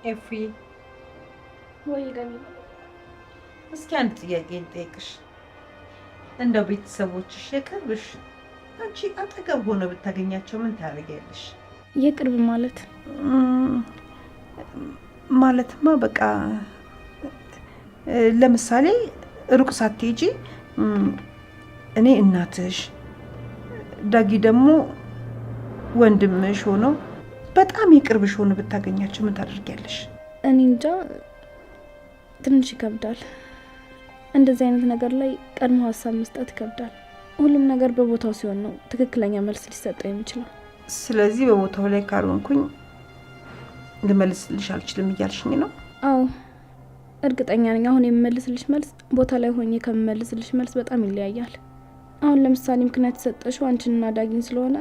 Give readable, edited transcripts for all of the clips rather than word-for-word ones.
ኤፊ ወይ ገኒ እስኪ አንድ ጥያቄ ልጠይቅሽ። እንደው ቤተሰቦችሽ የቅርብሽ አንቺ አጠገብ ሆነ ብታገኛቸው ምን ታደርጊያለሽ? የቅርብ ማለት ማለትማ በቃ ለምሳሌ ሩቅ ሳትሄጂ እኔ እናትሽ ዳጊ ደግሞ ወንድምሽ ሆነው በጣም የቅርብሽ ሆነ ብታገኛቸው ምን ታደርጊያለሽ? እኔ እንጃ ትንሽ ይከብዳል። እንደዚህ አይነት ነገር ላይ ቀድሞ ሀሳብ መስጠት ይከብዳል። ሁሉም ነገር በቦታው ሲሆን ነው ትክክለኛ መልስ ሊሰጠው የሚችለው። ስለዚህ በቦታው ላይ ካልሆንኩኝ ልመልስልሽ አልችልም እያልሽኝ ነው? አዎ እርግጠኛ ነኝ። አሁን የምመልስልሽ መልስ ቦታ ላይ ሆኜ ከምመልስልሽ መልስ በጣም ይለያያል። አሁን ለምሳሌ ምክንያት የሰጠሽው አንቺንና ዳጊን ስለሆነ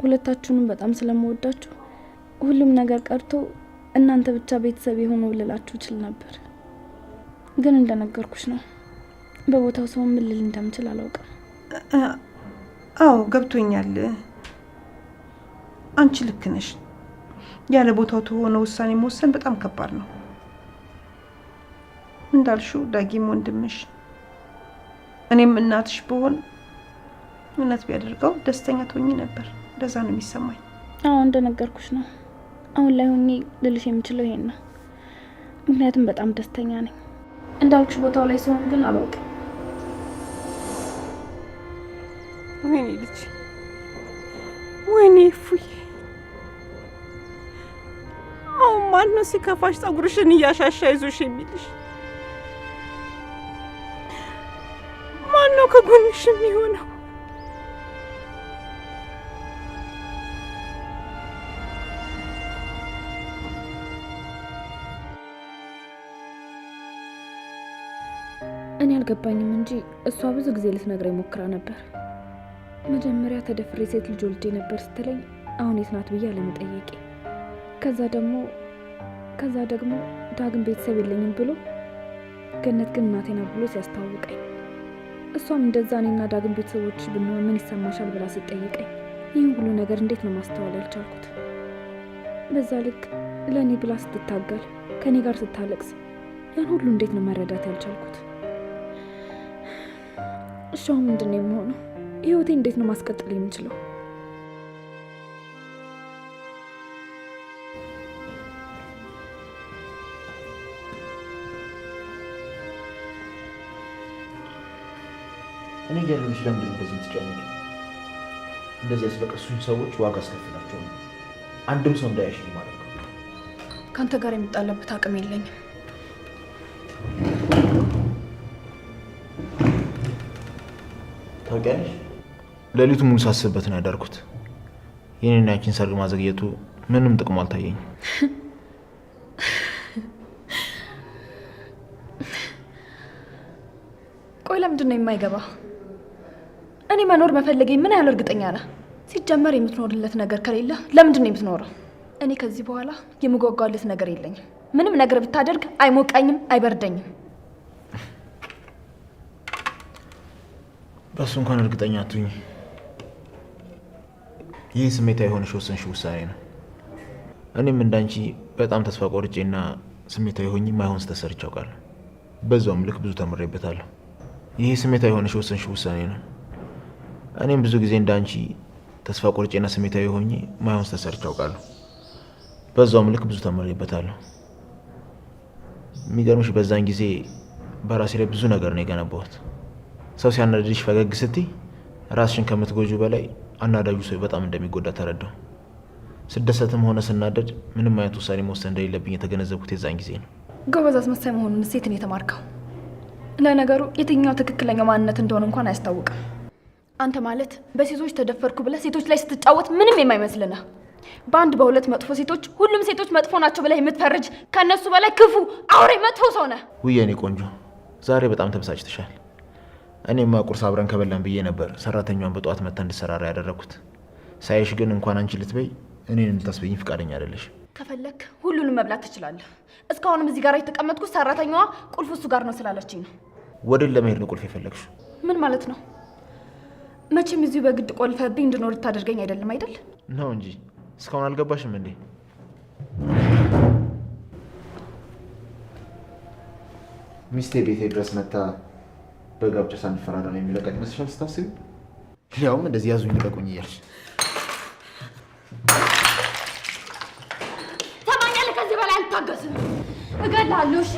ሁለታችሁንም በጣም ስለምወዳችሁ ሁሉም ነገር ቀርቶ እናንተ ብቻ ቤተሰብ የሆኑ ልላችሁ እችል ነበር። ግን እንደነገርኩሽ ነው። በቦታው ሰው ምን ልል እንደምችል አላውቅም። አዎ ገብቶኛል። አንቺ ልክ ነሽ። ያለ ቦታው ተሆነ ውሳኔ መወሰን በጣም ከባድ ነው። እንዳልሽው ዳጊም ወንድምሽ እኔም እናትሽ ብሆን እውነት ቢያደርገው ደስተኛ ትሆኚ ነበር። እንደዛ ነው የሚሰማኝ። አዎ እንደነገርኩሽ ነው። አሁን ላይ ሆኜ ልልሽ የምችለው ይሄን ነው። ምክንያቱም በጣም ደስተኛ ነኝ። እንዳልኩሽ ቦታው ላይ ሲሆን ግን አላውቅም። ወይኔ ልጅ፣ ወይኔ እፉዬ። አሁን ማነው ሲከፋሽ ፀጉርሽን እያሻሻ ይዞሽ የሚልሽ? ማነው ከጎንሽ የሚሆነው? እኔ አልገባኝም እንጂ እሷ ብዙ ጊዜ ልትነግረኝ ሞክራ ነበር። መጀመሪያ ተደፍሬ ሴት ልጅ ወልጄ ነበር ስትለኝ አሁን የት ናት ብዬ አለመጠየቄ፣ ከዛ ደግሞ ዳግም ቤተሰብ የለኝም ብሎ ገነት ግን እናቴ ናት ብሎ ሲያስታውቀኝ፣ እሷም እንደዛ እኔና ዳግም ቤተሰቦች ብንሆን ምን ይሰማሻል ብላ ስትጠይቀኝ ይህን ሁሉ ነገር እንዴት ነው ማስተዋል ያልቻልኩት? በዛ ልክ ለእኔ ብላ ስትታገል ከእኔ ጋር ስታለቅስ ያን ሁሉ እንዴት ነው መረዳት ያልቻልኩት? እሷ ምንድን ነው የምሆነው? ህይወቴ እንዴት ነው ማስቀጠል የምችለው? እኔ እያለሁልሽ ለምንድን ነው እንደዚህ የምትጨነቂ? እንደዚህ ያስለቀሱኝ ሰዎች ዋጋ አስከፍላቸው ነው። አንድም ሰው እንዳያሽኝ ማለት ነው። ከአንተ ጋር የምጣላበት አቅም የለኝም። ታውቂያለሽ፣ ሌሊቱ ሙሉ ሳስብበት ነው ያዳርኩት። የኔና ያንቺን ሰርግ ማዘግየቱ ምንም ጥቅሙ አልታየኝም። ቆይ ለምንድን ነው የማይገባ? እኔ መኖር መፈለጌ ምን ያህል እርግጠኛ ነህ? ሲጀመር የምትኖርለት ነገር ከሌለ ለምንድን ነው የምትኖረው? እኔ ከዚህ በኋላ የምጓጓለት ነገር የለኝም። ምንም ነገር ብታደርግ አይሞቀኝም፣ አይበርደኝም። በሱ እንኳን እርግጠኛ አትሁኝ። ይህ ስሜታዊ የሆነሽ ወሰንሽ ውሳኔ ነው። እኔም እንዳንቺ በጣም ተስፋ ቆርጬና ስሜታዊ ሆኜ ማይሆን ስተሰርች አውቃለሁ። በዛውም ልክ ብዙ ተምሬበታለሁ። ይህ ስሜታዊ የሆነሽ ወሰንሽ ውሳኔ ነው። እኔም ብዙ ጊዜ እንዳንቺ ተስፋ ቆርጬና ስሜታዊ ሆኜ ማይሆን ስተሰርች አውቃለሁ። በዛውም ልክ ብዙ ተምሬበታለሁ። የሚገርምሽ በዛን ጊዜ በራሴ ላይ ብዙ ነገር ነው የገነባሁት። ሰው ሲያናድድሽ ፈገግ ስትይ ራስሽን ከምትጎጁ በላይ አናዳጁ ሰው በጣም እንደሚጎዳ ተረዳሁ። ስደሰትም ሆነ ስናደድ ምንም አይነት ውሳኔ መወሰን እንደሌለብኝ የተገነዘብኩት የዛን ጊዜ ነው። ጎበዝ አስመሳይ መሆኑን ሴት ነው የተማርከው። ለነገሩ የትኛው ትክክለኛው ማንነት እንደሆነ እንኳን አያስታውቅም። አንተ ማለት በሴቶች ተደፈርኩ ብለህ ሴቶች ላይ ስትጫወት ምንም የማይመስልህ፣ በአንድ በሁለት መጥፎ ሴቶች ሁሉም ሴቶች መጥፎ ናቸው ብለህ የምትፈርጅ ከነሱ በላይ ክፉ አውሬ መጥፎ ሰው ነህ። ውይ የኔ ቆንጆ ዛሬ በጣም ተበሳጭተሻል። እኔማ ቁርስ አብረን ከበላን ብዬ ነበር ሰራተኛዋን በጠዋት መታ እንድሰራራ ያደረኩት። ሳይሽ ግን እንኳን አንቺ ልትበይ እኔን እንድታስበይኝ ፍቃደኛ አይደለሽ። ከፈለክ ሁሉንም መብላት ትችላለህ። እስካሁንም እዚህ ጋር የተቀመጥኩት ሰራተኛዋ ቁልፍ እሱ ጋር ነው ስላለችኝ ነው። ወዴት ለመሄድ ነው ቁልፍ የፈለግሽው? ምን ማለት ነው? መቼም እዚሁ በግድ ቆልፈብኝ እንድኖር ልታደርገኝ አይደለም አይደል? ነው እንጂ እስካሁን አልገባሽም እንዴ? ሚስቴ ቤቴ ድረስ መታ በጋብቻ ሳንፈራረም የሚለቀቅ ይመስልሻል ስታስቢ? ያውም እንደዚህ ያዙኝ ልቀቁኝ እያልሽ። ተማኛለህ። ከዚህ በላይ አልታገስም። እገድልሃለሁ። እሺ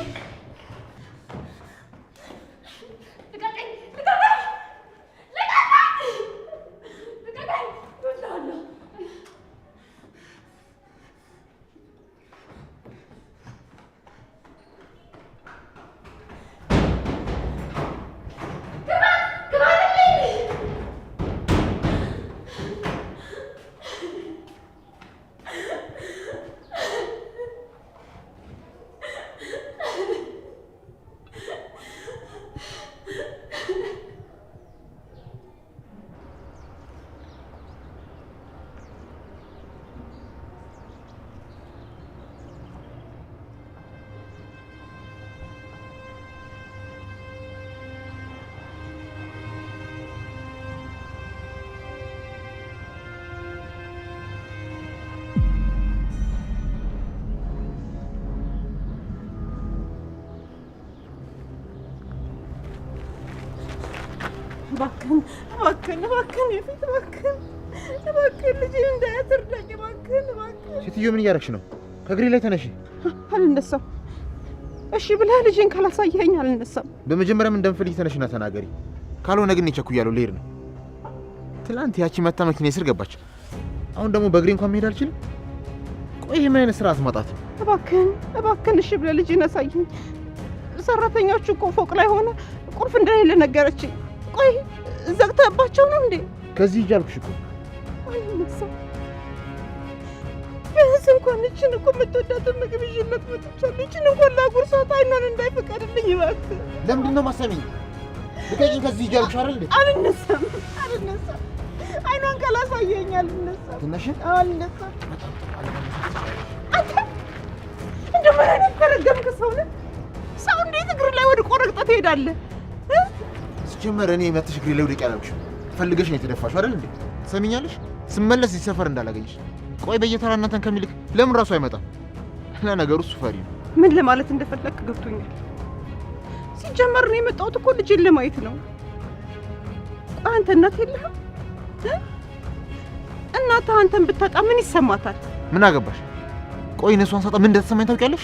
እባክህን የፊት እባክህን ልጄን እንዳያስርዳኝ እባክህን። ሴትዮ ምን እያደረግሽ ነው? ከእግሬ ላይ ተነሺ። አልነሳም። እሺ ብለህ ልጄን ካላሳየኸኝ አልነሳም። በመጀመሪያም እንደምፈልግ ተነሽና ተናገሪ። ካልሆነ ግን ቸኩያለሁ፣ ልሄድ ነው። ትላንት ያቺ መታ መኪና ስር ገባች። አሁን ደግሞ በእግሬ እንኳን መሄድ አልችልም። ቆይ ምን አይነት ስርዓት ማጣት ነው? እባክህን እሺ ብለህ ልጄን አሳየኝ። ሰራተኞቹ እኮ ፎቅ ላይ ሆነ ቁልፍ እንደሌለ ነገረችኝ። ቆይ ዘግተህባቸው ነው እንዴ? ከዚህ ሂጅ አልኩሽ እኮ። አልነሳም። ቢያንስ እንኳን እችን እኮ የምትወዳትን ምግብ ይዤላት መጥቻለሁ። እችን እንኳን ላጉርሳት፣ አይኗን እንዳይፈቀድልኝ እባክህ። ለምንድን ነው ማሰሚኝ? ልቀቂኝ። ከዚህ ሂጅ አልኩሽ አይደል? አልነሳም። አይኗን ካላሳየኸኝ አልነሳም። ትነሽ? አልነሳም። አንተ እንደምን አይነት ተረገምክ ሰው ነህ? ሰው እንዴት እግር ላይ ወድቆ ረግጠህ ትሄዳለህ? ሲጀመር እኔ መጥሽ እግሬ ላይ ወድቄ አላልኩሽም። ፈልገሽ ነው የተደፋሽው አይደል እንዴ? ትሰሚኛለሽ? ስመለስ እዚህ ሰፈር እንዳላገኝሽ። ቆይ በየተራ እናንተን ከሚልክ ለምን ራሱ አይመጣም? ለነገሩ እሱ ፈሪ ነው። ምን ለማለት እንደፈለግክ ገብቶኛል። ሲጀመር እኔ የመጣሁት እኮ ልጄን ለማየት ነው። ቆይ አንተ እናት የለህም? እናትህ አንተን ብታጣ ምን ይሰማታል? ምን አገባሽ? ቆይ እነሷን ሳጣ ምን እንደተሰማኝ ታውቂያለሽ?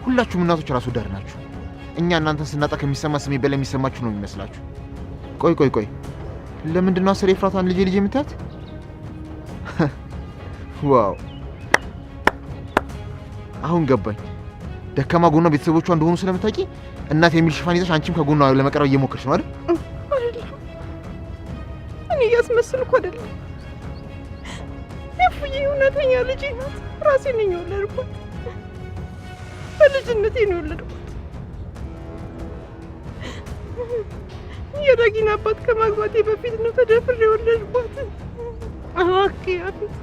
ሁላችሁም እናቶች ራሱ ዳር ናችሁ። እኛ እናንተን ስናጣ ከሚሰማ ስሜ በላይ የሚሰማችሁ ነው የሚመስላችሁ። ቆይ ለምንድን ነው አስር ኤፍራታን ልጄ የምታያት? ዋው አሁን ገባኝ። ደካማ ጎኗ ቤተሰቦቿ እንደሆኑ ስለምታውቂ እናት የሚል ሽፋን ይዘሽ አንቺም ከጎኗ ለመቀረብ እየሞከርሽ ነው አይደል? አይደለም፣ እኔ እያስመሰልኩ አይደለም። እፉዬ እውነተኛ ልጄ ናት። ራሴ ነኝ የወለድኳት። በልጅነቴ ነው የወለድኳት። የዳጊን አባት ከማግባቴ በፊት ነው ተደፍሬ የወለድኳት። እባክህ ያፊት፣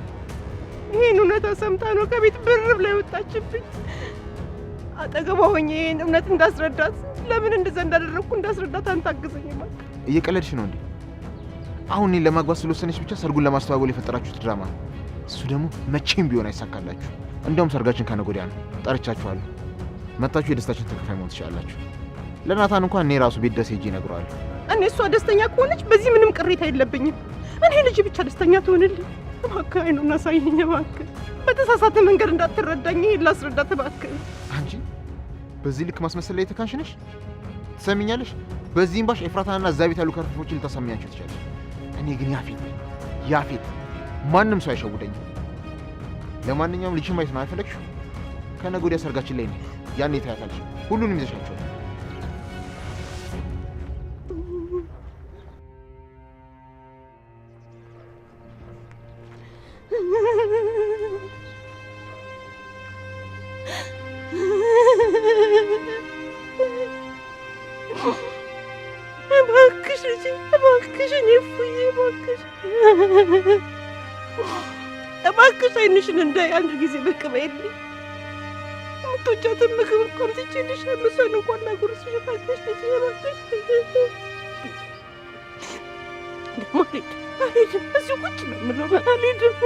ይሄን እውነታ ሰምታ ነው ከቤት ብርብ ላይ ወጣችብኝ። አጠገቧ ሆኜ ይሄን እውነት እንዳስረዳት፣ ለምን እንደዛ እንዳደረግኩ እንዳስረዳት አንተ አግዘኝ እባክህ። እየቀለድሽ ነው እንዴ? አሁን እኔን ለማግባት ስለወሰነች ብቻ ሰርጉን ለማስተባበል የፈጠራችሁት ድራማ ነው። እሱ ደግሞ መቼም ቢሆን አይሳካላችሁ። እንደውም ሰርጋችን ከነገ ወዲያ ነው። ጠርቻችኋለሁ። መጣችሁ የደስታችን ተካፋይ መሆን ትችላላችሁ። ለናታን እንኳን እኔ ራሱ ቤት ደስ ሄጄ እነግረዋለሁ። እኔ እሷ ደስተኛ ከሆነች በዚህ ምንም ቅሬታ የለብኝም። እኔ ልጅ ብቻ ደስተኛ ትሆንልኝ እባክህ። አይኑን አሳየኝ እባክህ። በተሳሳተ መንገድ እንዳትረዳኝ ይሄን ላስረዳት እባክህ። አንቺ በዚህ ልክ ማስመሰል ላይ የተካንሽ ነሽ። ትሰሚኛለሽ? በዚህም ባሽ ኤፍራታንና እዛ ቤት ያሉ ከርፈፎችን ልታሳምኛቸው ትችላለሽ። እኔ ግን ያፌት ማንም ሰው አይሸውደኝም። ለማንኛውም ልጅ ማየት ነው አይፈለግሽው? ከነገ ወዲያ ሰርጋችን ላይ ነው። ያኔ ታያታለሽ። ሁሉንም ይዘሻቸው። እባክሽ አይንሽን እንዳይ አንድ ጊዜ ብቅ በይልኝ። የምትወጃትን ምግብ እኮ አምጥቼልሻለሁ። እሷን እንኳን ላጉርስሽ እባክሽ ልጄ እባክሽ። ደግሞ አልሄድም፣ እዚሁ ቁጭ ነው የምለው። አልሄድም።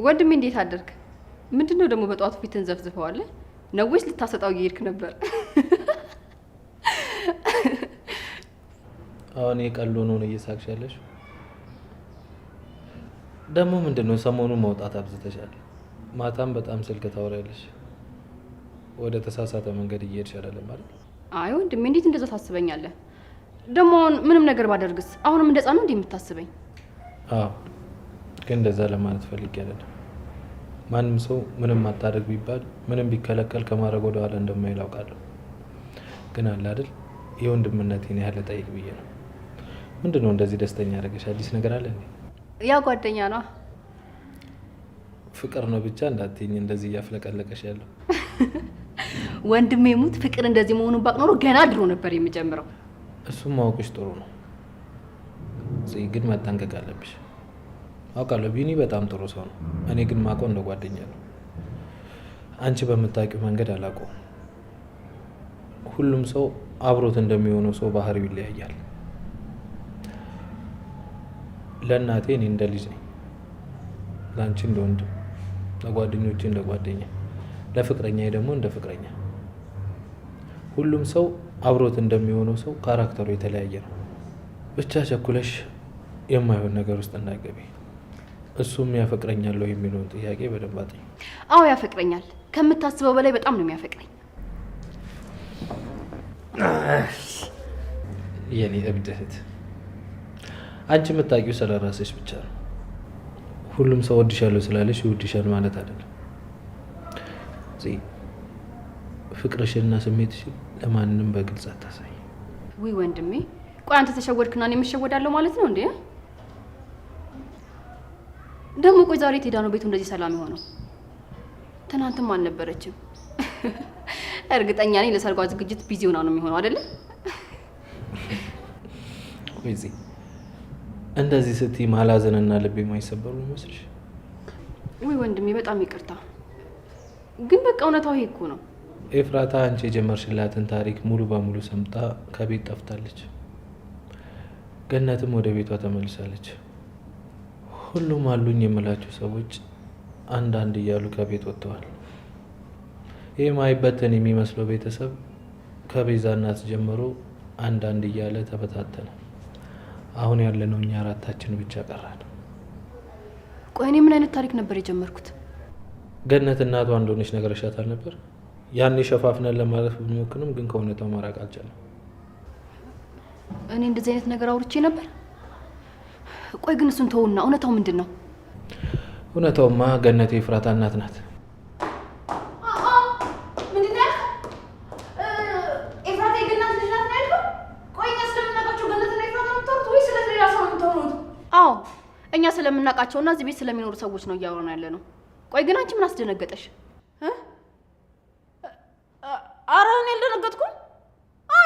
ወንድሜ እንዴት አደርክ? ምንድነው ደግሞ በጧቱ ፊትን ዘፍዝፈዋል? ነው ወይስ ልታሰጣው እየሄድክ ነበር? አሁን የቀሎ ነው እየሳቅሽ ያለሽ? ደግሞ ምንድነው ሰሞኑን መውጣት አብዝተሻል። ማታም በጣም ስልክ ታወሪያለሽ። ወደ ተሳሳተ መንገድ እየሄድሽ አይደለም ማለት? አይ ወንድሜ እንዴት እንደዛ ታስበኛለህ? ደግሞ ምንም ነገር ባደርግስ አሁንም እንደዛ ነው እንዴ የምታስበኝ? አዎ ግን እንደዛ ለማለት ፈልጌ አይደለም። ማንም ሰው ምንም አታደርግ ቢባል ምንም ቢከለከል ከማድረግ ወደ ኋላ እንደማይል አውቃለሁ። ግን አለ አይደል የወንድምነቴን ያህል ጠይቅ ብዬ ነው። ምንድነው እንደዚህ ደስተኛ ያደረገሽ? አዲስ ነገር አለ እንዴ? ያ ጓደኛ ነው። ፍቅር ነው ብቻ እንዳትይኝ እንደዚህ እያፍለቀለቀሽ ያለው። ወንድሜ ሙት ፍቅር እንደዚህ መሆኑን ባቅ ኖሮ ገና ድሮ ነበር የምጀምረው። እሱም ማወቅሽ ጥሩ ነው። ግን መጠንቀቅ አለብሽ። አውቃለሁ ቢኒ በጣም ጥሩ ሰው ነው። እኔ ግን ማውቀው እንደ ጓደኛ ነው። አንቺ በምታውቂው መንገድ አላውቀውም። ሁሉም ሰው አብሮት እንደሚሆነው ሰው ባህሪው ይለያያል። ለእናቴ እኔ እንደ ልጅ ነኝ፣ ለአንቺ እንደ ወንድም፣ ለጓደኞቼ እንደ ጓደኛ፣ ለፍቅረኛ ደግሞ እንደ ፍቅረኛ። ሁሉም ሰው አብሮት እንደሚሆነው ሰው ካራክተሩ የተለያየ ነው። ብቻ ቸኩለሽ የማይሆን ነገር ውስጥ እንዳትገቢ። እሱም ያፈቅረኛል የሚለውን ጥያቄ በደንብ አጥኚ። አዎ ያፈቅረኛል። ከምታስበው በላይ በጣም ነው የሚያፈቅረኝ። የኔ እብድ እህት፣ አንቺ የምታውቂው ስለ ራስሽ ብቻ ነው። ሁሉም ሰው ወድሻለሁ ስላለሽ ይወድሻል ማለት አይደለም። ፍቅርሽንና ስሜትሽን ለማንም በግልጽ አታሳይ። ውይ ወንድሜ፣ ቆይ አንተ ተሸወድክና እኔ የምሸወዳለሁ ማለት ነው እንዴ? ደግሞ ቆይ ዛሬ ሄዳ ነው ቤቱ እንደዚህ ሰላም የሆነው? ትናንትም አልነበረችም። እርግጠኛ ነኝ ለሰርጓ ዝግጅት ቢዚ ሆና ነው የሚሆነው አይደለ? ቆይ እንደዚህ ስትይ ማላዘንና ልቤ የማይሰበሩ ይመስልሽ? ውይ ወንድሜ በጣም ይቅርታ፣ ግን በቃ እውነታው ይሄ እኮ ነው። ኤፍራታ አንቺ የጀመርሽላትን ታሪክ ሙሉ በሙሉ ሰምታ ከቤት ጠፍታለች። ገነትም ወደ ቤቷ ተመልሳለች። ሁሉም አሉኝ የምላቸው ሰዎች አንዳንድ እያሉ ከቤት ወጥተዋል። ይህ ማይበተን የሚመስለው ቤተሰብ ከቤዛ እናት ጀምሮ አንዳንድ እያለ ተበታተነ። አሁን ያለነው እኛ አራታችን ብቻ ቀራል። ቆይ እኔ ምን አይነት ታሪክ ነበር የጀመርኩት? ገነት እናቷ እንደሆነች ነገርሻታል ነበር? ያኔ ሸፋፍነን ለማለፍ ብንሞክርም ግን ከእውነታው ማራቅ አልቻለም። እኔ እንደዚህ አይነት ነገር አውርቼ ነበር? ቆይ ግን እሱን ተውና እውነታው ምንድን ነው? እውነታውማ ገነት የኤፍራታ እናት ናት። ምንድን ነው? ኤፍራታ የገነት ልጅ ናት ነው ያልከው? ቆይ እኛ ስለምናውቃቸው ገነትና ኤፍራታ ነው የምታወሩት ወይስ ስለ ሌላ ሰው ነው የምታወሩት? አዎ እኛ ስለምናውቃቸውና እዚህ ቤት ስለሚኖሩ ሰዎች ነው እያወራን ያለ ነው። ቆይ ግን አንቺ ምን አስደነገጠሽ? ኧረ እኔ አልደነገጥኩም።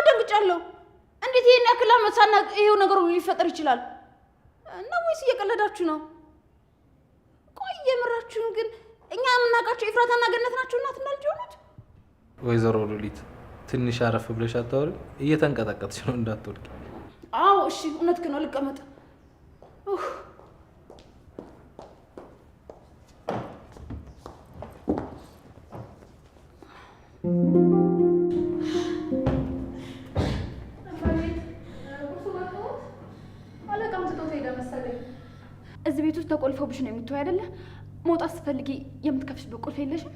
ደንግጫለሁ። እንዴት ይሄን ያክል ዓመት ሳናውቅ ይሄው ነገር ሁሉ ሊፈጠር ይችላል? እና ወይስ እየቀለዳችሁ ነው? ቆይ የምራችሁን ግን እኛ የምናውቃቸው ኤፍራታና ገነት ናቸው እናትና ልጅ ሆኑት? ወይዘሮ ሉሊት ትንሽ አረፍ ብለሽ አታወሪ? እየተንቀጠቀጥሽ ነው እንዳትወድቂ። አዎ እሺ፣ እውነትህን ነው። ልቀመጥ። እዚህ ቤት ውስጥ ተቆልፎብሽ ነው የምትወይ አይደለ? መውጣት ስትፈልጊ የምትከፍሽበት ቁልፍ የለሽም?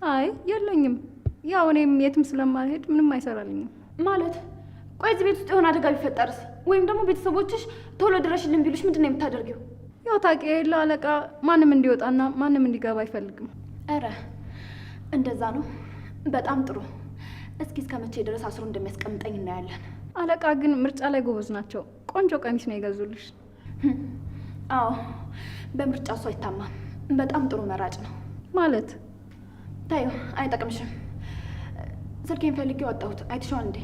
አይ የለኝም። ያው እኔም የትም ስለማልሄድ ምንም አይሰራልኝም። ማለት ቆይ እዚህ ቤት ውስጥ የሆነ አደጋ ቢፈጠርስ? ወይም ደግሞ ቤተሰቦችሽ ቶሎ ድረሽልን ቢሉሽ ምንድን ነው የምታደርጊው? ያው ታውቂ የለ አለቃ ማንም እንዲወጣና ማንም እንዲገባ አይፈልግም። ኧረ እንደዛ ነው። በጣም ጥሩ። እስኪ እስከ መቼ ድረስ አስሮ እንደሚያስቀምጠኝ እናያለን። አለቃ ግን ምርጫ ላይ ጎበዝ ናቸው። ቆንጆ ቀሚስ ነው የገዙልሽ። አዎ በምርጫ እሱ አይታማም። በጣም ጥሩ መራጭ ነው። ማለት ታዩ አይጠቅምሽም። ስልኬን ፈልጌ ወጣሁት። አይተሽዋል እንዴ?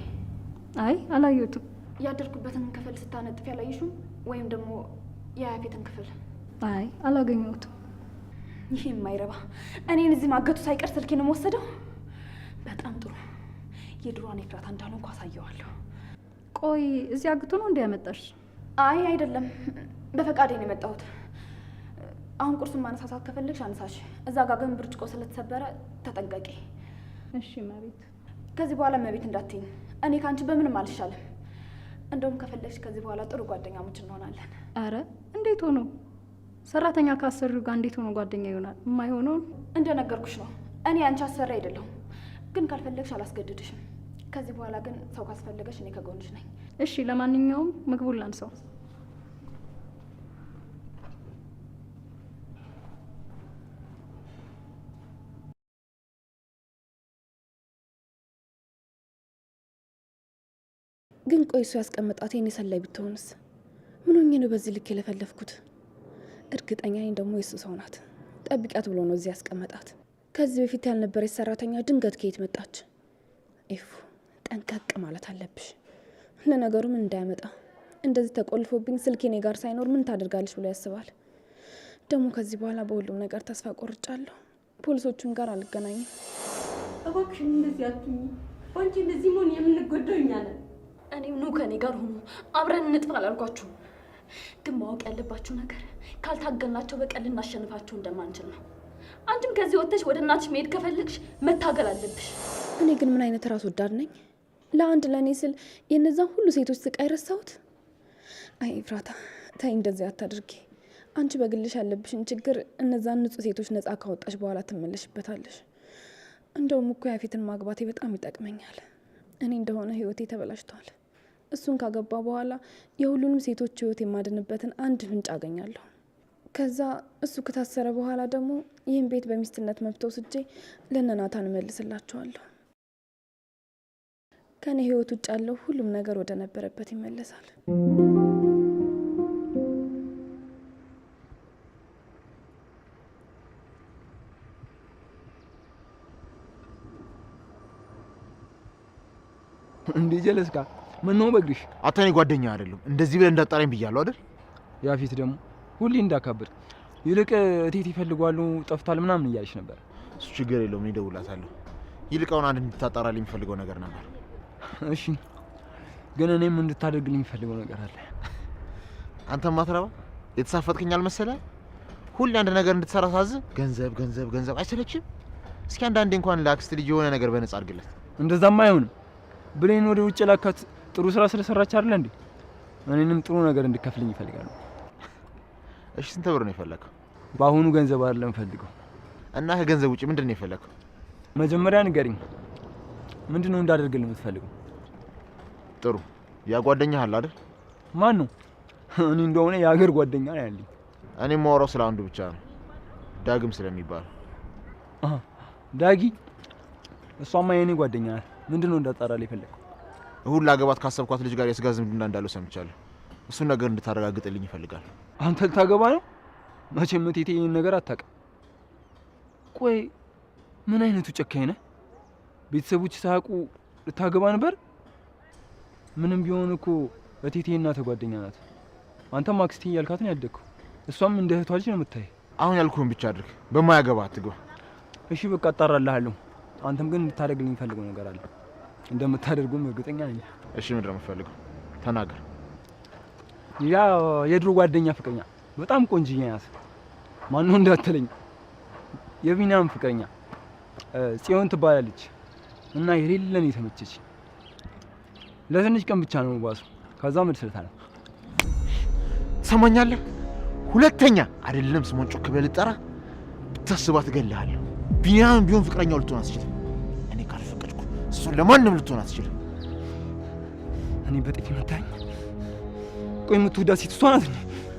አይ አላየሁትም። ያደርኩበትን ክፍል ስታነጥፍ ያላየሽም? ወይም ደግሞ የያፌትን ክፍል? አይ አላገኘሁትም። ይሄ የማይረባ እኔን እዚህ ማገቱ ሳይቀር ስልኬን ወሰደው። በጣም ጥሩ። የድሮዋን ኤፍራታ እንዳልሆንኩ አሳየዋለሁ። ቆይ እዚህ አግቶ ነው እንዲያመጣሽ? አይ አይደለም፣ በፈቃዴ ነው የመጣሁት። አሁን ቁርሱን ማነሳሳት ከፈለግሽ አነሳሽ። እዛ ጋር ግን ብርጭቆ ስለተሰበረ ተጠንቀቂ። እሺ መቤት። ከዚህ በኋላ መቤት እንዳትይኝ። እኔ ከአንቺ በምንም አልሻለም። እንደውም ከፈለግሽ ከዚህ በኋላ ጥሩ ጓደኛሞች እንሆናለን። አረ እንዴት ሆኖ? ሰራተኛ ካሰሪው ጋር እንዴት ሆኖ ጓደኛ ይሆናል? የማይሆነው እንደነገርኩሽ ነው። እኔ አንቺ አሰሪ አይደለሁም። ግን ካልፈለግሽ አላስገድድሽም። ከዚህ በኋላ ግን ሰው ካስፈለገሽ እኔ ከጎንሽ ነኝ። እሺ ለማንኛውም ምግቡን ላንሳው። ግን ቆይ እሱ ያስቀመጣት የኔ ሰላይ ብትሆንስ? ምን ሆኜ ነው በዚህ ልክ የለፈለፍኩት? እርግጠኛ ነኝ ደግሞ የሱ ሰው ናት። ጠብቂያት ብሎ ነው እዚህ ያስቀመጣት። ከዚህ በፊት ያልነበረች ሰራተኛ ድንገት ከየት መጣች? ኤፉ ጠንቀቅ ማለት አለብሽ። ለነገሩ ምን እንዳያመጣ እንደዚህ ተቆልፎብኝ ስልክ እኔ ጋር ሳይኖር ምን ታደርጋለች ብሎ ያስባል። ደግሞ ከዚህ በኋላ በሁሉም ነገር ተስፋ ቆርጫለሁ። ፖሊሶቹን ጋር አልገናኝም። እባክሽን እንደዚህ አትሁኝ። አንቺ እንደዚህ መሆን የምንጎዳው እኛ ነን። እኔም ኑ ከኔ ጋር ሆኑ፣ አብረን እንጥፋ አላልኳችሁም? ግን ማወቅ ያለባችሁ ነገር ካልታገልናቸው በቀል ልናሸንፋቸው እንደማንችል ነው። አንቺም ከዚህ ወጥተሽ ወደ እናትሽ መሄድ ከፈለግሽ መታገል አለብሽ። እኔ ግን ምን አይነት ራስ ወዳድ ነኝ? ለአንድ ለእኔ ስል የእነዛን ሁሉ ሴቶች ስቃይ ረሳሁት? አይ ኤፍራታ ተይ፣ እንደዚህ አታድርጊ። አንቺ በግልሽ ያለብሽን ችግር እነዛን ንጹህ ሴቶች ነጻ ካወጣሽ በኋላ ትመለሽበታለሽ። እንደውም እኮ ያፌትን ማግባቴ በጣም ይጠቅመኛል። እኔ እንደሆነ ህይወቴ ተበላሽቷል። እሱን ካገባ በኋላ የሁሉንም ሴቶች ህይወት የማድንበትን አንድ ፍንጭ አገኛለሁ። ከዛ እሱ ከታሰረ በኋላ ደግሞ ይህን ቤት በሚስትነት መብት ወስጄ ለነናታን እመልስላቸዋለሁ። ከኔ ህይወት ውጭ ያለው ሁሉም ነገር ወደ ነበረበት ይመለሳል። እንዴ ጀለስካ ምን ነው በግሽ? አታኔ ጓደኛ አይደለም እንደዚህ ብለህ እንዳጣራኝ ብያለሁ አይደል? ያፊት ደግሞ ሁሌ እንዳካብድ ይልቅ እቴት ይፈልጓሉ ጠፍቷል ምናምን እያለች ነበር። እሱ ችግር የለውም እኔ እደውልላታለሁ። ይልቃውን አንድ እንድታጣራልኝ የሚፈልገው ነገር ነበር። እሺ ግን እኔም እንድታደርግልኝ የሚፈልገው ነገር አለ። አንተም ማትረባ የተሳፈጥከኝ አልመሰለህ? ሁሌ አንድ ነገር እንድትሰራ ሳዝ ገንዘብ ገንዘብ ገንዘብ አይሰለችም? እስኪ አንዳንዴ እንኳን ለአክስት ልጅ የሆነ ነገር በነጻ አድርግለት። እንደዛማ አይሆንም። ብሌን ወደ ውጭ ላካት ጥሩ ስራ ስለሰራች አይደል እንዴ? እኔንም ጥሩ ነገር እንድከፍልኝ ይፈልጋሉ። እሺ ስንት ብር ነው የፈለከው? በአሁኑ ገንዘብ አይደለም ፈልገው። እና ከገንዘብ ውጪ ምንድነው የፈለከው? መጀመሪያ ንገሪኝ፣ ምንድነው እንዳደርግልህ የምትፈልገው? ጥሩ ያ ጓደኛህ አለ አይደል? ማን ነው? እኔ እንደሆነ የሀገር ጓደኛ ነው ያለኝ። እኔ የማወራው ስለ አንዱ ብቻ ነው፣ ዳግም ስለሚባል። ዳጊ? እሷማ የኔ ጓደኛ ናት። ምንድነው እንዳጣራልህ የፈለከው? እሁድ ላገባት ካሰብኳት ልጅ ጋር የስጋ ዝምድና እንዳለው ሰምቻለሁ። እሱን ነገር እንድታረጋግጥልኝ ይፈልጋል። አንተ ልታገባ ነው? መቼም እቴቴ ይሄን ነገር አታውቅም። ቆይ ምን አይነቱ ጨካኝ ነህ? ቤተሰቦች ሳያውቁ ልታገባ ነበር? ምንም ቢሆን እኮ እቴቴ እናትህ ጓደኛ ናት። አንተም አክስቴ እያልካት ነው ያደግከው። እሷም እንደ እህቷ ልጅ ነው የምታይ። አሁን ያልኩህን ብቻ አድርግ፣ በማያገባ አትግባ። እሺ በቃ አጣራልሃለሁ። አንተም ግን እንድታደርግልኝ የምፈልገው ነገር አለ። እንደምታደርጉም እርግጠኛ ነኝ። እሺ ምንድን ነው የምትፈልገው? ተናገር። ያ የድሮ ጓደኛ ፍቅረኛ በጣም ቆንጅዬ ናት። ማነው እንዳትለኝ፣ የቢኒያም ፍቅረኛ ጽዮን ትባላለች እና የሌለን የተመቸች። ለትንሽ ቀን ብቻ ነው ባሱ፣ ከዛ መልስልታለሁ። ትሰማኛለህ? ሁለተኛ አይደለም ስሟን ጮክ ብለህ ልጠራ ብታስባት እገልሃለሁ። ቢኒያም ቢሆን ፍቅረኛው ልትሆን አትችልም። እኔ ካልፈቀድኩ እሱን ለማንም ልትሆን አትችልም። እኔ በጥፊ መታኝ። ቆይ የምትወዳት ሴት እሷ ናት?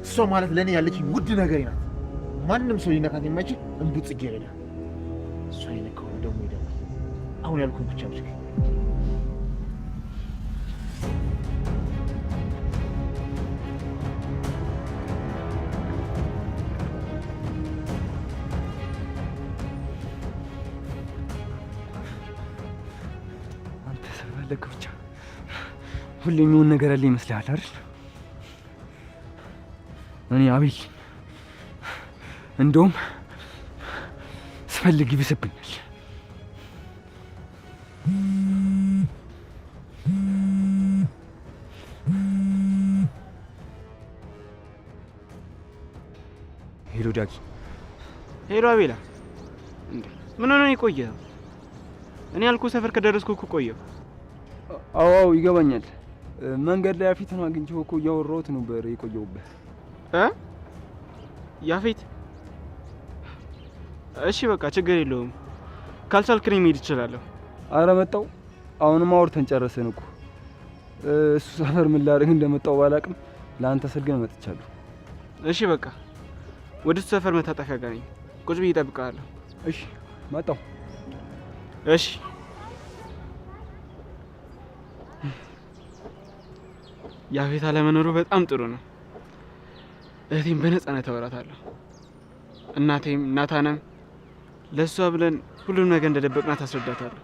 እሷ ማለት ለእኔ ያለችኝ ውድ ነገር ናት። ማንም ሰው ሊነካት የማይችል እንቡጥ ጽጌረዳ። እሷ የነካው ደግሞ ይደማል። አሁን ያልኩህን ብቻ አድርግ። አንተ ስለፈለክ ብቻ ሁሌ የሚሆን ነገር አለ ይመስልሃል አይደል? እኔ አቤል እንደውም ስፈልግ ይብስብኛል። ሄሎ ዳጊ። ሄሎ አቤላ። እንዴ ምን ሆነ የቆየው? እኔ ያልኩ ሰፈር ከደረስኩ እኮ ቆየሁ። አዎ ይገባኛል። መንገድ ላይ ያፌትን አግኝቼው እኮ እያወራሁት ነበር የቆየሁበት። ያፌት? እሺ በቃ ችግር የለውም። ካልቻልክ እኔ መሄድ እችላለሁ። አረ መጣሁ። አሁንም አውርተን ጨረስን እኮ። እሱ ሰፈር ምን ላደርግ እንደመጣሁ ባላቅም ለአንተ ስል ግን መጥቻለሁ። እሺ በቃ ወደ እሱ ሰፈር መታጠፊያ ጋር ነኝ። ቁጭ ብዬ እጠብቅሃለሁ። እሺ መጣሁ። እሺ ያፌት አለመኖሩ በጣም ጥሩ ነው። እህቴም በነፃነት አወራታለሁ። እናቴም ናታንም ለእሷ ብለን ሁሉም ነገር እንደደበቅናት አስረዳታለሁ።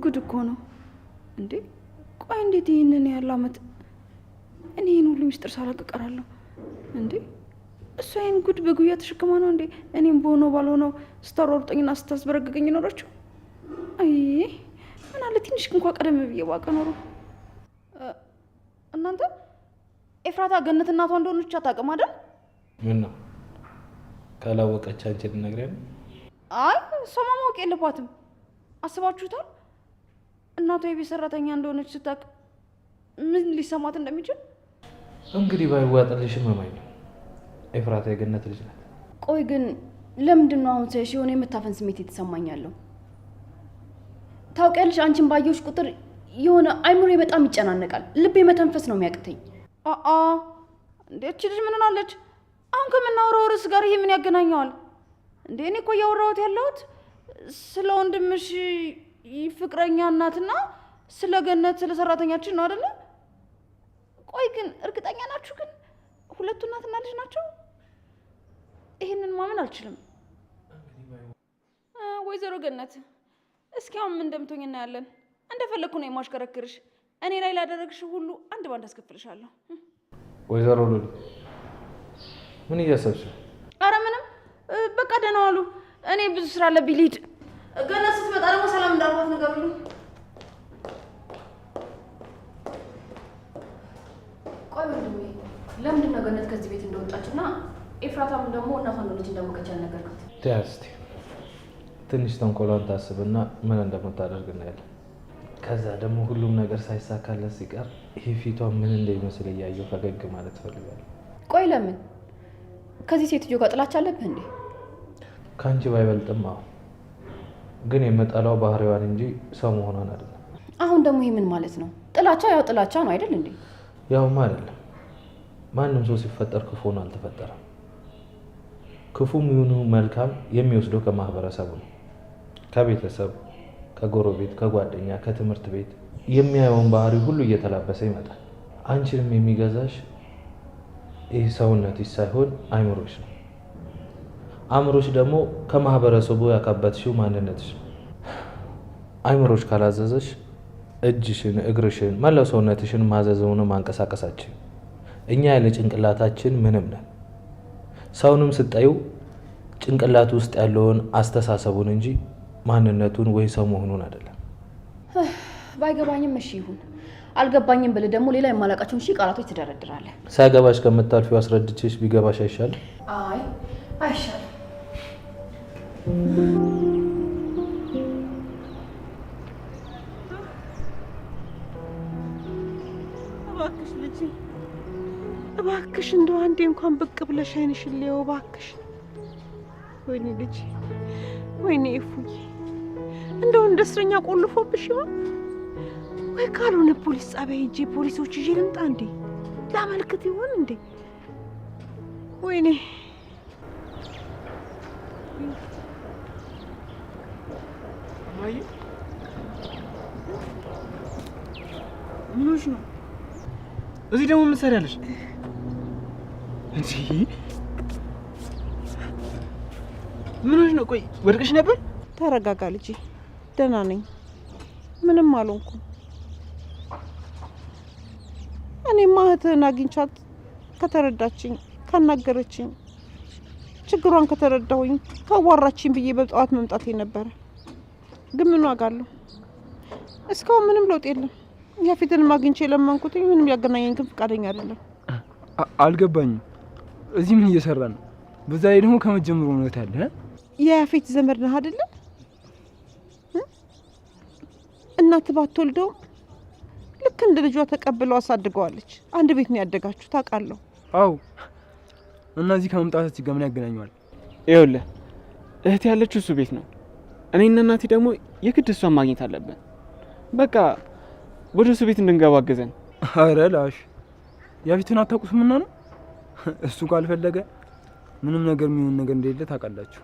ጉድ እኮ ነው እንዴ! ቆይ እንዴት ይህንን ያለ አመት እኔ ይህን ሁሉ ሚስጥር ሳላውቅ እቀራለሁ እንዴ? እሷ ይህን ጉድ በጉያ ተሸክማ ነው እንዴ እኔም በሆነው ባልሆነው ስታሯሩጠኝና ስታስበረግገኝ ኖረችው? አይ ምን አለ ትንሽ እንኳ ቀደም ብዬ ባውቅ ኖሮ። እናንተ ኤፍራታ ገነት እናቷ እንደሆነች አታውቅም አይደል? ምን ነው ካላወቀች አንቺ ልትነግሪያለሽ? አይ እሷማ ማወቅ የለባትም። አስባችሁታል? እናቷ የቤት ሰራተኛ እንደሆነች ስታውቅ ምን ሊሰማት እንደሚችል? እንግዲህ ባይዋጥልሽም እመኝ ነው ኤፍራታ የገነት ልጅ ናት። ቆይ ግን ለምንድን ነው አሁን ሳይሽ የሆነ የመታፈን ስሜት የተሰማኛለሁ? ታውቂያለሽ፣ አንቺን ባየሁሽ ቁጥር የሆነ አይምሮዬ በጣም ይጨናነቃል። ልቤ መተንፈስ ነው የሚያቅተኝ። እንዴ እቺ ልጅ ምን ሆናለች? አሁን ከምናወራው ርዕስ ጋር ይሄ ምን ያገናኘዋል እንዴ? እኔ እኮ እያወራሁት ያለሁት ስለ ወንድምሽ ፍቅረኛ እናትና ስለ ገነት ስለ ሰራተኛችን ነው አይደለ? ቆይ ግን እርግጠኛ ናችሁ ግን ሁለቱ እናትና ልጅ ናቸው? ይሄንን ማመን አልችልም። ወይዘሮ ገነት እስኪ አሁን ምን እንደምትሆኝ እናያለን። እንደፈለግኩ ነው የማሽከረክርሽ። እኔ ላይ ላደረግሽ ሁሉ አንድ ባንድ አስከፍልሻለሁ። ወይዘሮ ሉሊ ምን እያሰብሽ? አረ ምንም፣ በቃ ደህና ዋሉ። እኔ ብዙ ስራ አለብኝ ልሂድ። ገነት ስትመጣ ደግሞ ሰላም እንዳልኳት ንገሩልኝ። ቆይ ወንድሜ ለምንድን ነው ገነት ከዚህ ቤት እንደወጣችና ኤፍራታም ደግሞ እናቷ እንደሆነች እንዳወቀች ያልነገርካት? እስቲ ትንሽ ተንኮሏን ታስብና ምን እንደምታደርግ እናያለን። ከዛ ደግሞ ሁሉም ነገር ሳይሳካለት ሲቀር ይሄ ፊቷ ምን እንደሚመስል እያየሁ ፈገግ ማለት ፈልጋለሁ። ቆይ ለምን ከዚህ ሴትዮ ጋር ጥላቻ አለብህ እንዴ? ከአንቺ ባይበልጥም አዎ፣ ግን የምጠላው ባህሪዋን እንጂ ሰው መሆኗን አይደለም። አሁን ደግሞ ይሄ ምን ማለት ነው? ጥላቻ ያው ጥላቻ ነው አይደል እንዴ? ያውማ አይደለም። ማንም ሰው ሲፈጠር ክፉ ነው አልተፈጠረም። ክፉም ይሁኑ መልካም የሚወስደው ከማህበረሰቡ ነው። ከቤተሰብ፣ ከጎረቤት፣ ከጓደኛ፣ ከትምህርት ቤት የሚያየውን ባህሪ ሁሉ እየተላበሰ ይመጣል። አንቺንም የሚገዛሽ ይህ ሰውነትሽ ሳይሆን አይምሮሽ ነው። አእምሮሽ ደግሞ ከማህበረሰቡ ያካበትሽው ማንነትሽ ነው። አይምሮሽ ካላዘዘሽ እጅሽን፣ እግርሽን፣ መላው ሰውነትሽን ማዘዘውን ማንቀሳቀሳችን። እኛ ያለ ጭንቅላታችን ምንም ነን። ሰውንም ስታዩ ጭንቅላቱ ውስጥ ያለውን አስተሳሰቡን እንጂ ማንነቱን ወይ ሰው መሆኑን አይደለም። ባይገባኝም እሺ ይሁን። አልገባኝም ብለህ ደግሞ ሌላ የማላውቃቸውን ሺህ ቃላቶች ትደረድራለህ። ሳይገባሽ ከምታልፊው አስረድቼሽ ቢገባሽ አይሻልም? አይ አይሻልም። እባክሽ ልጄ፣ እባክሽ እንደው አንዴ እንኳን ብቅ ብለሽ አይንሽን ልየው እባክሽ። ወይኔ ልጄ፣ ወይኔ እፉዬ፣ እንደው እንደ እስረኛ ቆልፎብሽ ይሆን ወይ? ካልሆነ ፖሊስ ጣቢያ ሂጄ ፖሊሶች ይዤ ልምጣ እንዴ? ላመልክት ይሆን እንዴ? ወይኔ ማይ ምንሽ ነው? እዚህ ደግሞ ምን ሰሪያለሽ? እንዴ ምንሽ ነው? ቆይ ወድቀሽ ነበር? ተረጋጋ ልጄ፣ ደህና ነኝ። ምንም አልሆንኩም። እኔማ እህትህን አግኝቻት ከተረዳችኝ ካናገረችኝ ችግሯን ከተረዳሁኝ ካዋራችኝ ብዬ በጠዋት መምጣቴ ነበረ። ግን ምን ዋጋ አለው? እስካሁን ምንም ለውጥ የለም። ያፌትን አግኝቼ ለመንኩት፣ ምንም ያገናኘኝ ግን ፈቃደኛ አይደለም። አልገባኝም። እዚህ ምን እየሰራ ነው? በዛ ላይ ደግሞ ከመጀመሩ እውነት ያለ የያፌት ዘመድ ነህ አይደለ? እናት ባትወልደው ልክ እንደ ልጇ ተቀብለው አሳድገዋለች። አንድ ቤት ነው ያደጋችሁ ታውቃለሁ። አው እና እዚህ ከመምጣታችን ጋር ምን ያገናኘዋል? ይኸውልህ እህት ያለችው እሱ ቤት ነው። እኔና እናቴ ደግሞ የግድ እሷን ማግኘት አለብን። በቃ ወደ እሱ ቤት እንድንገባ አገዘን። አረ ላሽ ያፌትን አታውቁትምና ነው። እሱ ካልፈለገ ምንም ነገር የሚሆን ነገር እንደሌለ ታውቃላችሁ።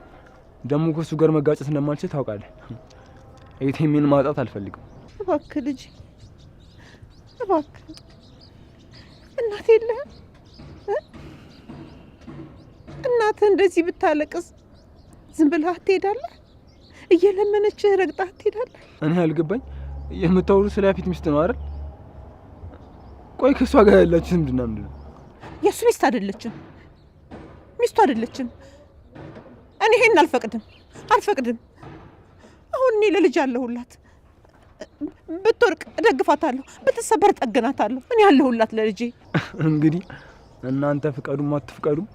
ደግሞ ከእሱ ጋር መጋጨት እንደማልችል ታውቃለህ። ኤቴሜን ማጣት አልፈልግም። እባክህ ልጅ እባክህ፣ እናቴ የለህም? እናትህ እንደዚህ ብታለቅስ ዝም ብለህ ትሄዳለህ? እየለመነችህ ረግጣህ ትሄዳለህ? እኔ አልገባኝ። የምታወሩ ስለ ያፌት ሚስት ነው አይደል? ቆይ ከእሷ ጋር ያላችሁ ዝምድና ምንድን ነው? የእሱ ሚስት አይደለችም፣ ሚስቱ አይደለችም። እኔ ይሄን አልፈቅድም። አሁን እኔ ለልጅ አለሁላት። ብትወርቅ እደግፋታለሁ፣ ብትሰበር ጠግናታለሁ። እኔ ያለሁላት ለልጄ። እንግዲህ እናንተ ፍቀዱም አትፍቀዱም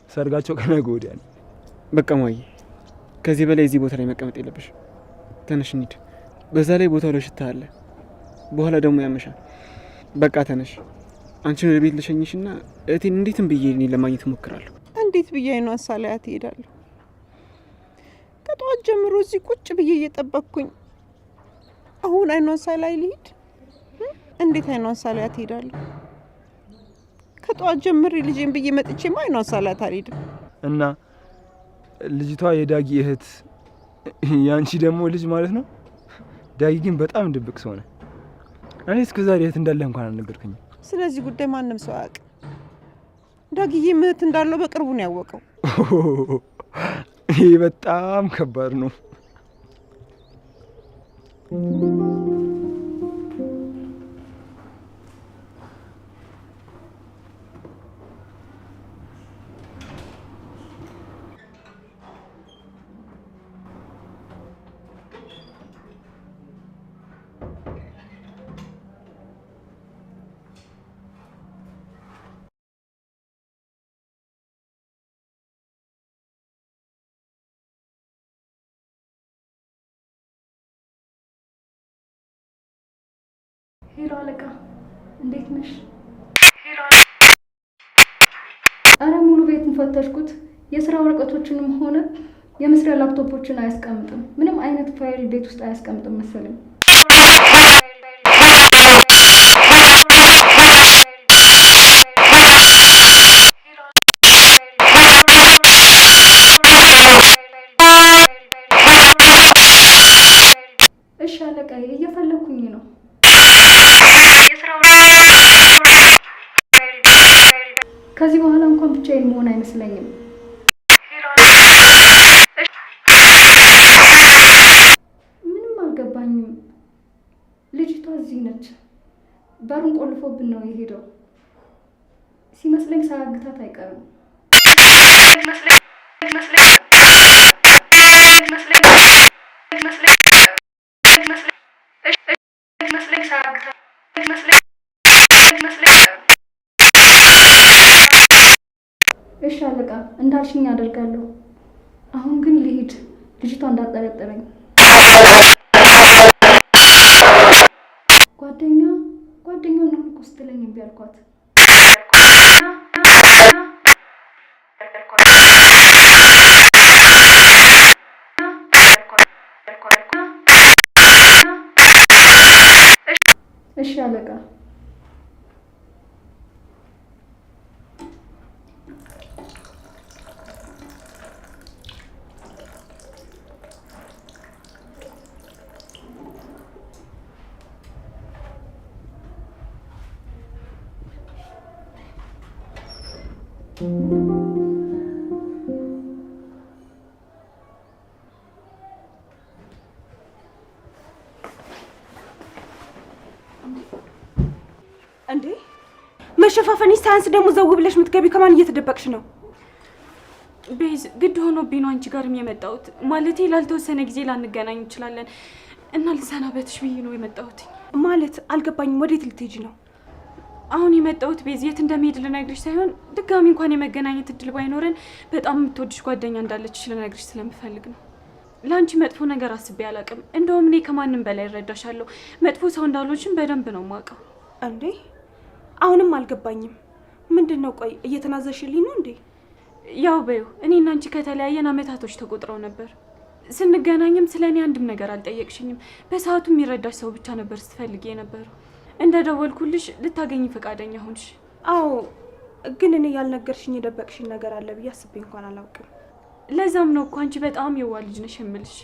ሰርጋቸው ከነገ ወዲያ ነው። በቃ ማዬ፣ ከዚህ በላይ እዚህ ቦታ ላይ መቀመጥ የለብሽ። ተነሽ እንሂድ። በዛ ላይ ቦታው ለሽታ አለ፣ በኋላ ደግሞ ያመሻል። በቃ ተነሽ። አንቺን ወደ ቤት ልሸኝሽና እህቴን እንዴትም ብዬ እኔ ለማግኘት እሞክራለሁ። እንዴት ብዬ አይኗን ሳላያት እሄዳለሁ? ከጠዋት ጀምሮ እዚህ ቁጭ ብዬ እየጠበቅኩኝ አሁን አይኗን ሳላይ ልሂድ? እንዴት አይኗን ሳላያት እሄዳለሁ? ከጠዋት ጀምሬ ልጄን ብዬ መጥቼማ አይኗን ሳላያት አልሄድም። እና ልጅቷ የዳጊ እህት ያንቺ ደግሞ ልጅ ማለት ነው? ዳጊ ግን በጣም ድብቅ ሰው ነው። እኔ እስከዛሬ እህት እንዳለህ እንኳን አልነገርከኝም። ስለዚህ ጉዳይ ማንም ሰው አያውቅም። ዳጊዬ እህት እንዳለው በቅርቡ ነው ያወቀው። ይህ በጣም ከባድ ነው። ሄሎ አለቃ፣ እንዴት ነሽ? አረ ሙሉ ቤቱን ፈተሽኩት። የስራ ወረቀቶችንም ሆነ የመስሪያ ላፕቶፖችን አያስቀምጥም። ምንም አይነት ፋይል ቤት ውስጥ አያስቀምጥም መሰለኝ። እሺ አለቃዬ፣ እየፈለኩኝ ነው። ከዚህ በኋላ እንኳን ብቻዬን መሆን አይመስለኝም። ምንም አልገባኝም። ልጅቷ እዚህ ነች። በሩን ቆልፎብን ነው የሄደው። ሲመስለኝ ሳያግታት አይቀርም። እሺ አለቃ፣ እንዳልሽኝ አደርጋለሁ። አሁን ግን ልሂድ፣ ልጅቷ እንዳጠረጠረኝ። ጓደኛው ነው እኮ ስትለኝ እምቢ አልኳት። እሺ አለቃ። መሸፋፈን ሳያንስ ደግሞ ዘው ብለሽ የምትገቢ ከማን እየተደበቅሽ ነው? ቤዝ ግድ ሆኖብኝ ነው አንቺ ጋርም የመጣሁት። ማለቴ ላልተወሰነ ጊዜ ላንገናኝ እንችላለን እና ልሰናበትሽ ብዬ ነው የመጣሁት። ማለት አልገባኝም። ወዴት ልትሄጂ ነው? አሁን የመጣሁት ቤዝ የት እንደምሄድ ልነግርሽ ሳይሆን ድጋሚ እንኳን የመገናኘት እድል ባይኖረን በጣም የምትወድሽ ጓደኛ እንዳለችሽ ልነግርሽ ስለምፈልግ ነው። ለአንቺ መጥፎ ነገር አስቤ አላውቅም። እንደውም እኔ ከማንም በላይ እረዳሻለሁ። መጥፎ ሰው እንዳልሆንሽም በደንብ ነው የማውቀው። እንዴ አሁንም አልገባኝም። ምንድን ነው? ቆይ እየተናዘሽልኝ ነው እንዴ? ያው በይው እኔና አንቺ ከተለያየን አመታቶች ተቆጥረው ነበር። ስንገናኝም ስለ እኔ አንድም ነገር አልጠየቅሽኝም። በሰዓቱ የሚረዳሽ ሰው ብቻ ነበር ስትፈልጊ የነበረው። እንደ ደወልኩልሽ ልታገኝ ፈቃደኛ ሆንሽ። አዎ ግን እኔ ያልነገርሽኝ የደበቅሽኝ ነገር አለ ብዬ አስቤ እንኳን አላውቅም። ለዛም ነው እኮ አንቺ በጣም የዋህ ልጅ ነሽ የምልሽ።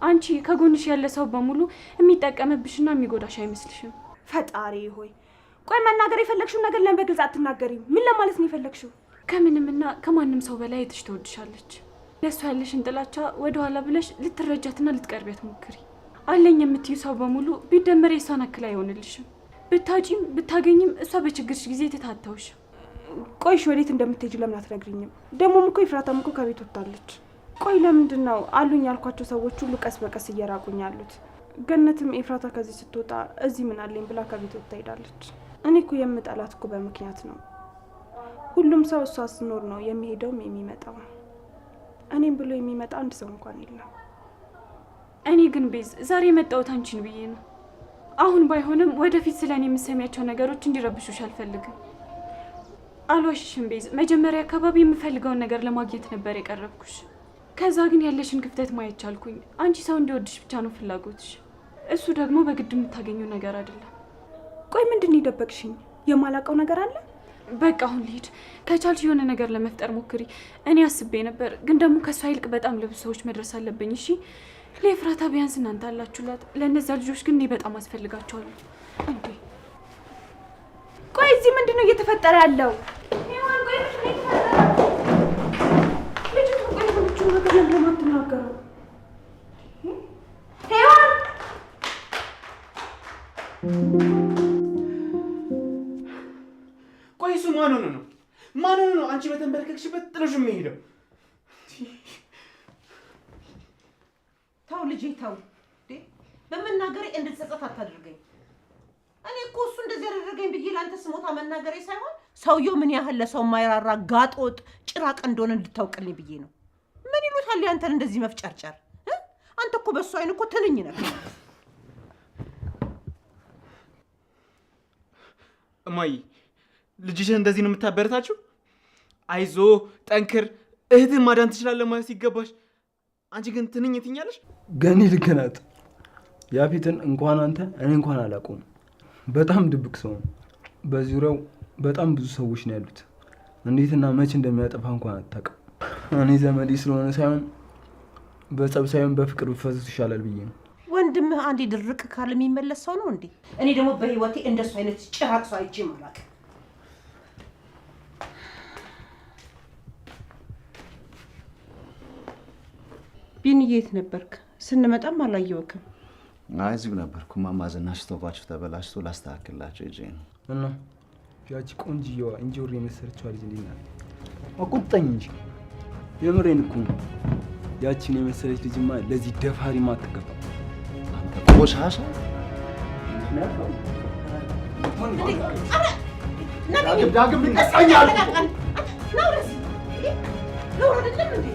አንቺ ከጎንሽ ያለ ሰው በሙሉ የሚጠቀምብሽና የሚጎዳሽ አይመስልሽም? ፈጣሪ ሆይ ቆይ መናገር የፈለግሽው ነገር ለምን በግልጽ አትናገሪም? ምን ለማለት ነው የፈለግሽው? ከምንምና ከማንም ሰው በላይ እህትሽ ትወድሻለች። ለእሷ ያለሽን ጥላቻ ወደኋላ ብለሽ ልትረጃትና ልትቀርቢያት ሞክሪ። አለኝ የምትዩ ሰው በሙሉ ቢደመር የሷን አክል አይሆንልሽም። ብታጪም ብታገኝም እሷ በችግርሽ ጊዜ ትታተውሽ። ቆይሽ ወዴት እንደምትሄጂ ለምን አትነግሪኝም? ደግሞም እኮ ኤፍራታም እኮ ከቤት ወጣለች። ቆይ ለምንድን ነው አሉኝ ያልኳቸው ሰዎች ሁሉ ቀስ በቀስ እየራቁኝ ያሉት? ገነትም ኤፍራታ ከዚህ ስትወጣ እዚህ ምን አለኝ ብላ ከቤት ወጣ ሄዳለች። እኔ እኮ የምጠላት እኮ በምክንያት ነው። ሁሉም ሰው እሷ ስኖር ነው የሚሄደውም የሚመጣው። እኔም ብሎ የሚመጣ አንድ ሰው እንኳን የለም። እኔ ግን ቤዝ ዛሬ የመጣሁት አንቺን ብዬ ነው። አሁን ባይሆንም ወደፊት ስለኔ የምሰሚያቸው ነገሮች እንዲረብሹሽ አልፈልግም። አልዋሽሽም ቤዝ፣ መጀመሪያ አካባቢ የምፈልገውን ነገር ለማግኘት ነበር የቀረብኩሽ። ከዛ ግን ያለሽን ክፍተት ማየት ቻልኩኝ። አንቺ ሰው እንዲወድሽ ብቻ ነው ፍላጎትሽ። እሱ ደግሞ በግድ የምታገኘው ነገር አይደለም። ቆይ ምንድን ነው የደበቅሽኝ? የማላውቀው ነገር አለ? በቃ አሁን ልሂድ። ከቻልሽ የሆነ ነገር ለመፍጠር ሞክሪ። እኔ አስቤ ነበር፣ ግን ደግሞ ከሷ ይልቅ በጣም ለብዙ ሰዎች መድረስ አለብኝ። እሺ ለኤፍራታ ቢያንስ እናንተ አላችሁላት፣ ለእነዚያ ልጆች ግን እኔ በጣም አስፈልጋቸዋለሁ። እንዴ ቆይ እዚህ ምንድን ነው እየተፈጠረ ያለው? ቆይ እሱ ማን ሆኖ ነው? ማን ሆኖ ነው አንቺ በተንበረከክሽበት ጥሎሽ የሚሄደው? ተው ልጄ ተው። በመናገሬ እንድትጸጸት አታድርገኝ። እኔ እኮ እሱ እንደዚህ ያደረገኝ ብዬ ለአንተ ስሞታ መናገሬ ሳይሆን ሰውየው ምን ያህል ለሰው ማይራራ ጋጦጥ ጭራቅ እንደሆነ እንድታውቅልኝ ብዬ ነው። ምን ይሉታል ያንተን እንደዚህ መፍጨርጨር? አንተ እኮ በእሱ አይን እኮ ትንኝ ነህ። እማዬ ልጅሽን እንደዚህ ነው የምታበረታችሁ? አይዞ ጠንክር፣ እህትህን ማዳን ትችላለህ ማለት ሲገባሽ አንቺ ግን ትንኝ ትኛለሽ። ገኒ ልክ ናት። ያፌትን እንኳን አንተ እኔ እንኳን አላውቀውም። በጣም ድብቅ ሰው ነው። በዙሪያው በጣም ብዙ ሰዎች ነው ያሉት። እንዴትና መቼ እንደሚያጠፋ እንኳን አታውቅም። እኔ ዘመዴ ስለሆነ ሳይሆን በጸብ ሳይሆን በፍቅር ብፈቱት ይሻላል ብዬ ነው። ወንድምህ አንዴ ድርቅ ካለ የሚመለስ ሰው ነው እንዴ? እኔ ደግሞ በህይወቴ እንደሱ አይነት ጭራቅ ሰው አይቼ ማለት ቢኒ የት ነበርክ? ስንመጣም አላየወክም። አይ እዚሁ ነበርኩ። ማማ ዝናሽ ስቶባችሁ ተበላሽቶ ላስተካክላቸው እጄ ነው። እና ያቺ ቆንጅየዋ እንጆሪ የመሰለችው ልጅ እንዴት ናት? አቁጣኝ እንጂ የምሬን እኮ ነው። ያቺን የመሰለች ልጅማ ለዚህ ደፋሪማ አትገባም። አንተ ቆሻሻ ዳግም ልቀሰኛል ነው ነው አይደለም እንዴ?